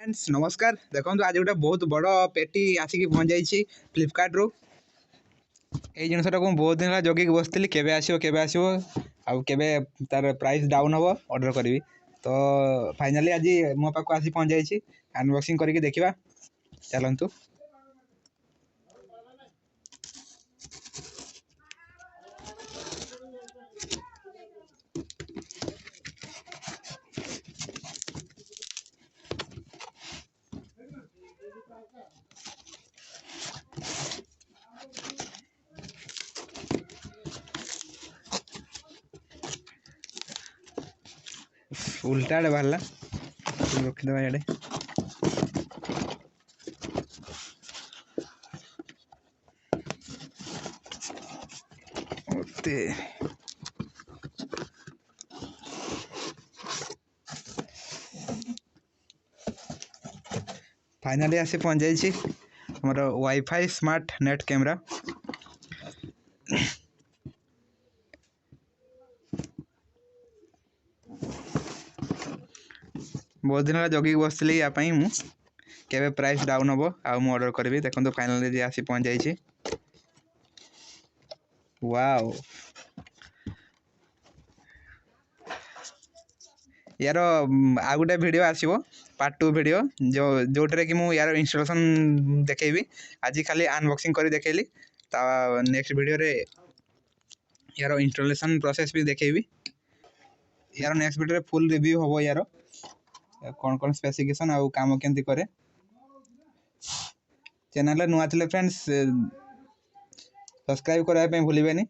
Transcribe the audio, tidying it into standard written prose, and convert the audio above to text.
Friends नमस्कार। देखो आज गोटे बहुत बड़ पेटी आसिक पहुँच जाइए फ्लिपकार्ट रू। ये जिनसा को बहुत दिन जगिक बसती केवे आसो आबे तार प्राइस डाउन हम ऑर्डर करी। तो फाइनाली आज मो पाक आसी पहुँच जाइए अनबॉक्सिंग करके देखा चलतु। उल्टा आड़े बाहर रखीद इे फाइनाली आसी पहुँच जाइए मोर वाईफाई स्मार्ट नेट कैमरा। बहुत दिन जगिक बसती यापाई केवे प्राइस डाउन हम आउ ऑर्डर करी। देखो फाइनाली आसी पहुँच जाइए। वाओ यार आ गोटे वीडियो आसो पार्ट 2 वीडियो जो कि मु यार इंस्टॉलेशन देखेबी। आज खाली अनबॉक्सिंग कर देखली नेक्स्ट वीडियो रे यार इंस्टॉलेशन प्रोसेस भी देखेबी। यार नेक्स्ट वीडियो रे फुल रिव्यू हम यार कौन कौन स्पेसिफिकेशन आउ काम केमती करे। चैनल नुआ थे फ्रेंड्स सब्सक्राइब करने भूलिए।